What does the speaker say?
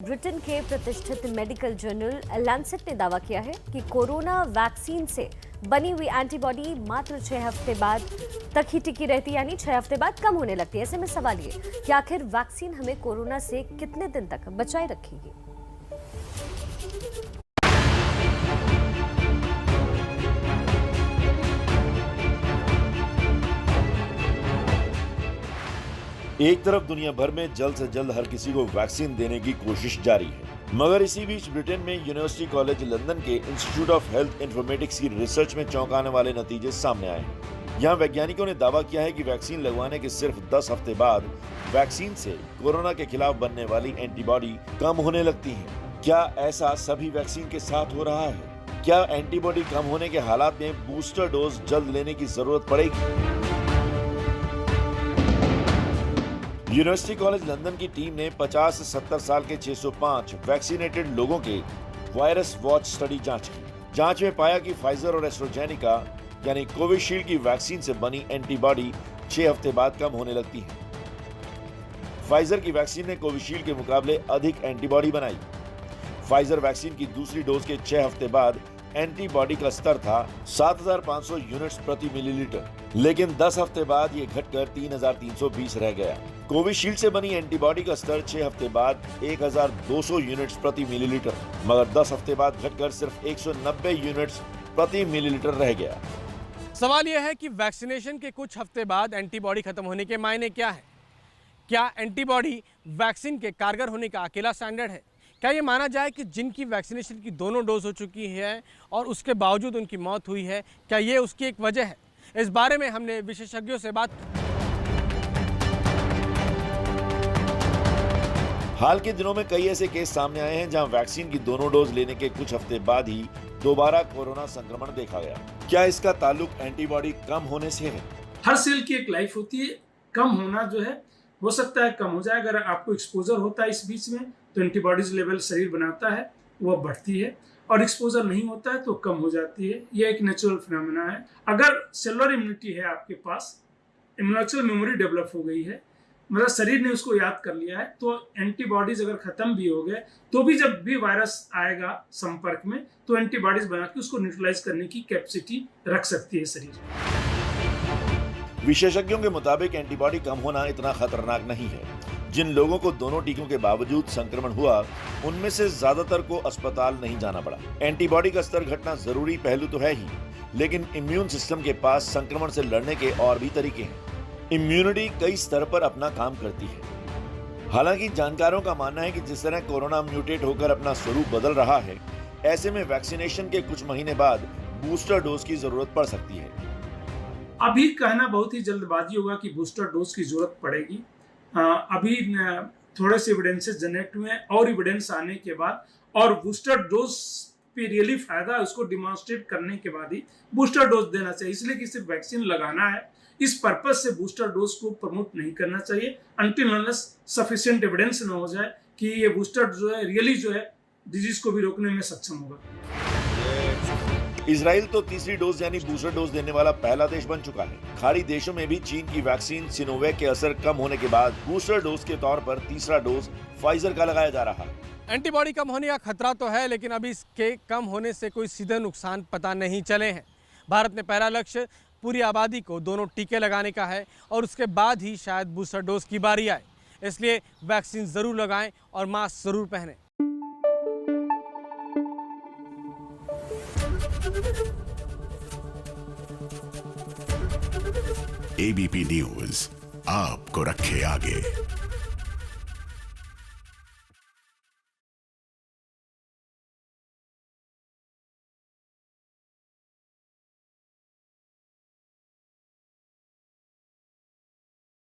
Britain के प्रतिष्ठित medical journal Lancet ने दावा किया है कि कोरोना वैक्सीन से बनी हुई एंटीबॉडी मात्र 6 हफ्ते बाद तक ही टिकी रहती है, यानी 6 हफ्ते बाद कम होने लगती है। ऐसे में सवाल ये कि आखिर वैक्सीन हमें कोरोना से कितने दिन तक बचाए रखेगी। एक तरफ दुनिया भर में जल्द से जल्द हर किसी को वैक्सीन देने की कोशिश जारी है, मगर इसी बीच ब्रिटेन में यूनिवर्सिटी कॉलेज लंदन के इंस्टीट्यूट ऑफ हेल्थ इंफॉर्मेटिक्स की रिसर्च में चौंकाने वाले नतीजे सामने आए हैं। यहाँ वैज्ञानिकों ने दावा किया है कि वैक्सीन लगवाने के सिर्फ 10 हफ्ते बाद वैक्सीन से कोरोना के खिलाफ बनने वाली एंटीबॉडी कम होने लगती है। क्या ऐसा सभी वैक्सीन के साथ हो रहा है? क्या एंटीबॉडी कम होने के हालात में बूस्टर डोज जल्द लेने की जरूरत पड़ेगी? यूनिवर्सिटी कॉलेज लंदन की टीम ने 50 से 70 साल के 605 वैक्सीनेटेड लोगों के वायरस वॉच स्टडी जांच की। जांच में पाया कि फाइजर और एस्ट्राजेनेका यानी कोविशील्ड की वैक्सीन से बनी एंटीबॉडी 6 हफ्ते बाद कम होने लगती है। फाइजर की वैक्सीन ने कोविशील्ड के मुकाबले अधिक एंटीबॉडी बनाई। फाइजर वैक्सीन की दूसरी डोज के 6 हफ्ते बाद एंटीबॉडी का स्तर था 7500 यूनिट्स प्रति मिलीलीटर, लेकिन 10 हफ्ते बाद ये घटकर 3320 रह गया। कोविशील्ड से बनी एंटीबॉडी का स्तर 6 हफ्ते बाद 1200 यूनिट्स प्रति मिलीलीटर, मगर 10 हफ्ते बाद घटकर सिर्फ 190 यूनिट्स प्रति मिलीलीटर रह गया। सवाल यह है कि वैक्सीनेशन के कुछ हफ्ते बाद एंटीबॉडी खत्म होने के मायने क्या है? क्या एंटीबॉडी वैक्सीन के कारगर होने का अकेला स्टैंडर्ड है? क्या ये माना जाए कि जिनकी वैक्सीनेशन की दोनों डोज हो चुकी है और उसके बावजूद उनकी मौत हुई है, क्या ये उसकी एक वजह है? इस बारे में हमने विशेषज्ञों से बात की। हाल के दिनों में कई ऐसे केस सामने आए हैं जहां वैक्सीन की दोनों डोज लेने के कुछ हफ्ते बाद ही दोबारा कोरोना संक्रमण देखा गया। क्या इसका ताल्लुक एंटीबॉडी कम होने से है? हर सेल की एक लाइफ होती है। कम होना जो है हो सकता है कम हो जाए, अगर आपको एक्सपोजर होता है इस बीच में तो एंटीबॉडीज लेवल शरीर बनाता है, वह बढ़ती है, और एक्सपोजर नहीं होता है तो कम हो जाती है। यह एक नेचुरल फिनोमेना है। अगर सेलुलर इम्यूनिटी है आपके पास, इम्यूनोलॉजिकल मेमोरी डेवलप हो गई है, मतलब शरीर ने उसको याद कर लिया है, तो एंटीबॉडीज अगर खत्म भी हो गए तो भी जब भी वायरस आएगा संपर्क में तो एंटीबॉडीज बना के उसको न्यूट्रलाइज करने की कैपेसिटी रख सकती है शरीर। विशेषज्ञों के मुताबिक एंटीबॉडी कम होना इतना खतरनाक नहीं है। जिन लोगों को दोनों टीकों के बावजूद संक्रमण हुआ, उनमें से ज्यादातर को अस्पताल नहीं जाना पड़ा। एंटीबॉडी का स्तर घटना जरूरी पहलू तो है ही, लेकिन इम्यून सिस्टम के पास संक्रमण से लड़ने के और भी तरीके हैं। इम्यूनिटी कई स्तर पर अपना काम करती है। हालांकि जानकारों का मानना है कि जिस तरह कोरोना म्यूटेट होकर अपना स्वरूप बदल रहा है, ऐसे में वैक्सीनेशन के कुछ महीने बाद बूस्टर डोज की जरूरत पड़ सकती है। अभी कहना बहुत ही जल्दबाजी होगा कि बूस्टर डोज की जरूरत पड़ेगी। अभी थोड़े से एविडेंसेस जनरेट हुए हैं और एविडेंस आने के बाद और बूस्टर डोज पे रियली फायदा है उसको डिमॉन्स्ट्रेट करने के बाद ही बूस्टर डोज देना चाहिए। इसलिए कि सिर्फ वैक्सीन लगाना है, इस पर्पज से बूस्टर डोज को प्रमोट नहीं करना चाहिए अनटिल अनलेस सफिशिएंट एविडेंस न हो जाए कि ये बूस्टर जो है रियली जो है डिजीज को भी रोकने में सक्षम होगा। इजराइल तो तीसरी डोज यानी बूस्टर डोज देने वाला पहला देश बन चुका है। खाड़ी देशों में भी चीन की वैक्सीन सिनोवैक के असर कम होने के बाद बूस्टर डोज के तौर पर तीसरा डोज फाइजर का लगाया जा रहा है। एंटीबॉडी कम होने का खतरा तो है, लेकिन अभी इसके कम होने से कोई सीधे नुकसान पता नहीं चले हैं। भारत में पहला लक्ष्य पूरी आबादी को दोनों टीके लगाने का है और उसके बाद ही शायद बूस्टर डोज की बारी आए। इसलिए वैक्सीन जरूर लगाएं और मास्क जरूर पहनें। एबीपी न्यूज आपको रखे आगे।